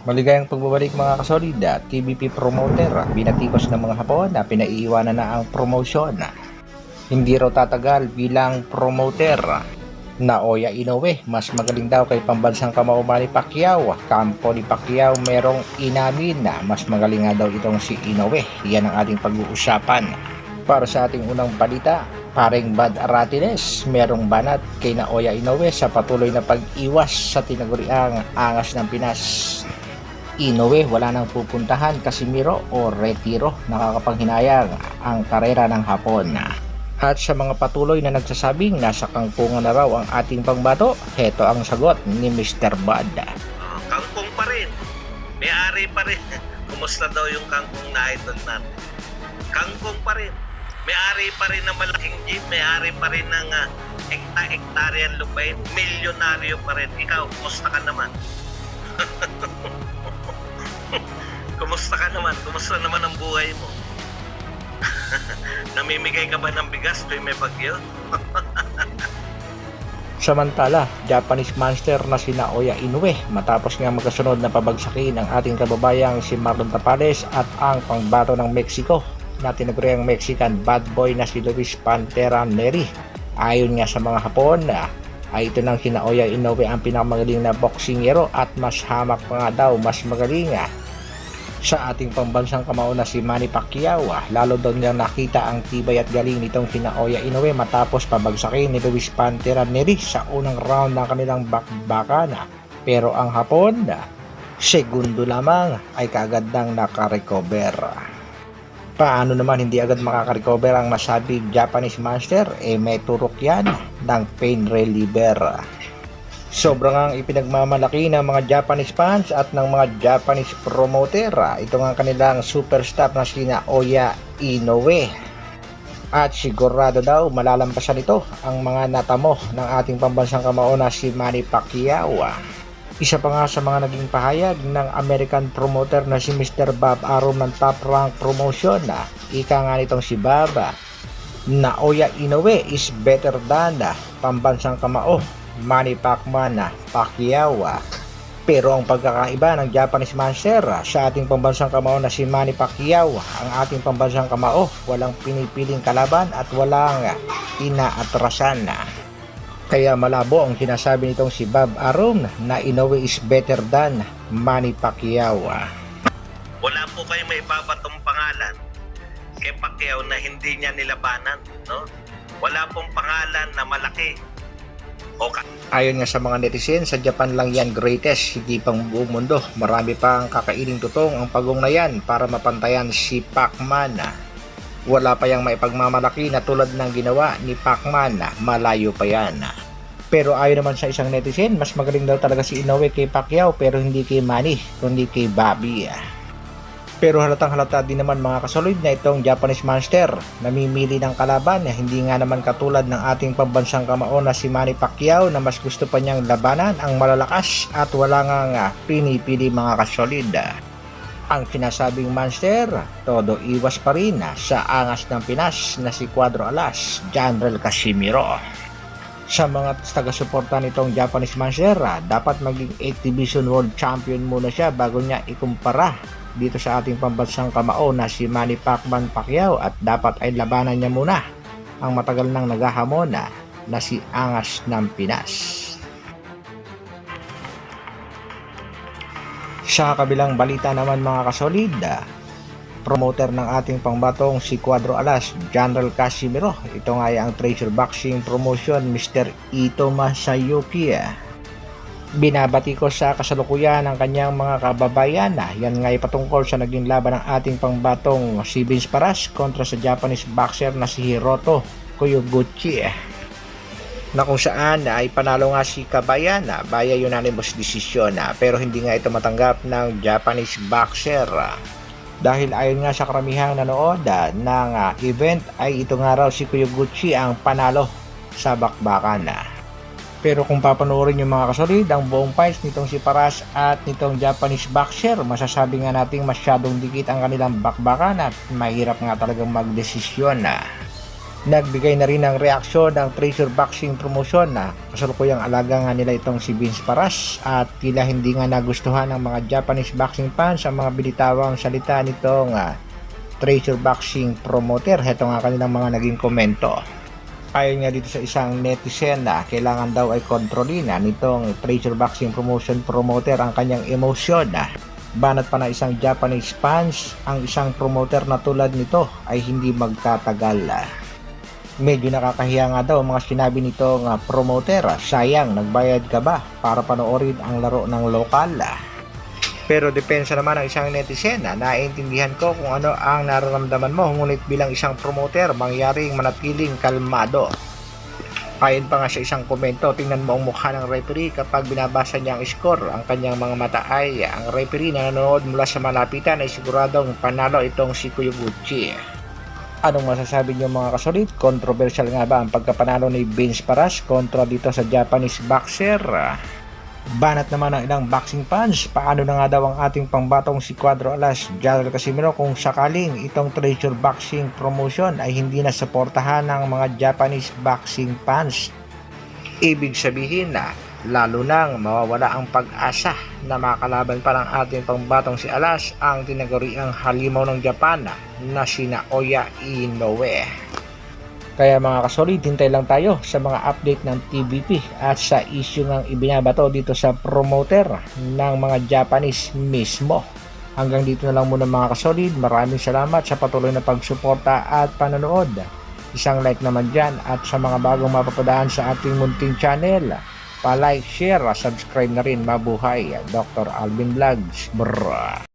Maligayang pagbabalik mga kasolid, TVP promoter, binatikos ng mga Hapon na pinaiiwanan na ang promosyon. Hindi raw tatagal bilang promoter. Naoya Inoue, mas magaling daw kay pambansang kamao Manny Pacquiao. Kampo ni Pacquiao merong inamin na mas magaling nga daw itong si Inoue. Yan ang ating pag-uusapan. Para sa ating unang balita, paring Bad Aratines, merong banat kay Naoya Inoue sa patuloy na pag-iwas sa tinaguriang angas ng Pinas. Inoue wala nang pupuntahan, Casimiro o retiro, nakakapanghinayang ang karera ng Hapon. At sa mga patuloy na nagsasabing nasa kangkungan na raw ang ating pangbato, heto ang sagot ni Mr. Bad. Kangkong pa rin. May-ari pa rin. Kumusta daw yung kangkong na idol natin? Kangkong pa rin. May-ari pa rin ng malaking jeep. May-ari pa rin ng hektaryan lupain. Milyonaryo pa rin. Ikaw, kumusta ka naman? Kumusta ka naman? Kumusta naman ang buhay mo? Namimigay ka ba ng bigas tuwing may bagyo? Samantala, Japanese monster na si Naoya Inoue matapos nga magkasunod na pabagsakin ang ating kababayang si Marlon Tapales at ang pangbato ng Mexico na tinaguriang Mexican bad boy na si Luis Pantera Neri. Ayon nga sa mga Hapon, ay ito nang si Naoya Inoue ang pinakamagaling na boksingero at mas hamak pa nga daw, mas magaling sa ating pambansang kamao na si Manny Pacquiao. Lalo daw niya nakita ang tibay at galing nitong si Naoya Inoue matapos pabagsakin ni Luis Pantera Neri sa unang round ng kanilang bakbakan. Pero ang Hapon, segundo lamang ay kaagad nang nakarecover. Paano naman hindi agad makakarecover ang nasabing Japanese monster? May turok yan ng pain reliever. Sobrang ang ipinagmamalaki ng mga Japanese fans at ng mga Japanese promoter. Ito ang kanilang superstar na si Naoya Inoue. At sigurado daw malalampasan ito ang mga natamo ng ating pambansang kamao na si Manny Pacquiao. Isa pa nga sa mga naging pahayag ng American promoter na si Mr. Bob Arum ng Top Rank Promotion. Ika nga nitong si Bob, Naoya Inoue is better than pambansang kamao Manny Pacquiao. Pero ang pagkakaiba ng Japanese monster sa ating pambansang kamao na si Manny Pacquiao, ang ating pambansang kamao walang pinipiling kalaban at walang inaatrasan. Kaya malabo ang sinasabi nitong si Bob Arum na Inoue is better than Manny Pacquiao. Wala po kayong may babatong pangalan kay Pacquiao na hindi niya nilabanan, no? Wala pong pangalan na malaki. Ayon nga sa mga netizen, sa Japan lang yan greatest, hindi pang buong mundo. Marami pang kakaining tutong ang pagong na yan para mapantayan si Pacman. Wala pa yang maipagmamalaki na tulad ng ginawa ni Pacman, malayo pa yan. Pero ayon naman sa isang netizen, mas magaling daw talaga si Inoue kay Pacquiao pero hindi kay Manny, kundi kay Bobby. Pero halatang halata din naman mga kasolid na itong Japanese monster namimili ng kalaban, hindi nga naman katulad ng ating pambansang kamao na si Manny Pacquiao na mas gusto pa niyang labanan ang malalakas at wala nga pinipili mga kasolid. Ang sinasabing monster, todo iwas pa rin sa angas ng Pinas na si Cuadro Alas, General Casimiro. Sa mga taga-suporta nitong Japanese monster, dapat maging 8th Division World Champion muna siya bago niya ikumpara dito sa ating pambansang kamao na si Manny Pacquiao at dapat ay labanan niya muna ang matagal nang naghahamon na si Angas ng Pinas. Sa kabilang balita naman mga kasolid, promoter ng ating pangbatong si Cuadro Alas, General Casimiro. Ito nga ay ang Treasure Boxing Promotion, Mr. Ito Masayuki. Binabati ko sa kasalukuyan ng kanyang mga kababayan. Yan nga ay patungkol sa naging laban ng ating pangbatong si Vince Paras kontra sa Japanese boxer na si Hiroto Koyoguchi, na kung saan ay panalo nga si Kabayan via unanimous decision, pero hindi nga ito matanggap ng Japanese boxer dahil ayon nga sa karamihang nanood ng event ay ito nga raw si Koyoguchi ang panalo sa bakbakan. Pero kung papanoorin yung mga kasolid, ang buong fights nitong si Paras at nitong Japanese boxer, masasabi nga nating masyadong dikit ang kanilang bakbakan at mahirap nga talagang magdesisyon. Nagbigay na rin ng reaksyon ng Treasure Boxing promotion na kasalukuyang alaga nga nila itong si Vince Paras at tila hindi nga nagustuhan ng mga Japanese boxing fans ang mga binitawang salita nitong Treasure Boxing promoter. Heto nga kanilang mga naging komento. Ayon nga dito sa isang netizen na kailangan daw ay kontrolin nitong Treasure Boxing promotion promoter ang kanyang emosyon. Banat pa na isang Japanese fans, ang isang promoter na tulad nito ay hindi magtatagal. Medyo nakakahiya nga daw mga sinabi nitong promoter. Sayang, nagbayad ka ba para panoorin ang laro ng lokal? Pero depensa naman ng isang netizen na naiintindihan ko kung ano ang nararamdaman mo, ngunit bilang isang promoter, mangyaring manatiling kalmado. Ayon pa nga sa isang komento, tingnan mo ang mukha ng referee kapag binabasa niya ang score. Ang kanyang mga mata ay ang referee na nanonood mula sa malapitan ay siguradong panalo itong si Kyoguchi. Anong masasabi niyo mga kasolid? Controversial nga ba ang pagkapanalo ni Vince Paras kontra dito sa Japanese boxer? Banat naman ng ilang boxing fans, paano na nga daw ang ating pangbatong si Cuadro Alas, Jarrell Casimiro kung sakaling itong Treasure Boxing promotion ay hindi na suportahan ng mga Japanese boxing fans? Ibig sabihin na lalo nang mawawala ang pag-asa na makalaban pa ng ating pangbatong si Alas ang tinaguriang halimaw ng Japan na si Naoya Inoue. Kaya mga kasolid, hintay lang tayo sa mga update ng TVP at sa issue ng ibinabato dito sa promoter ng mga Japanese mismo. Hanggang dito na lang muna mga kasolid. Maraming salamat sa patuloy na pagsuporta at panonood. Isang like naman dyan at sa mga bagong mapapadaan sa ating munting channel, pa-like, share, subscribe na rin. Mabuhay, Dr. Alvin Vlogs. Brrr.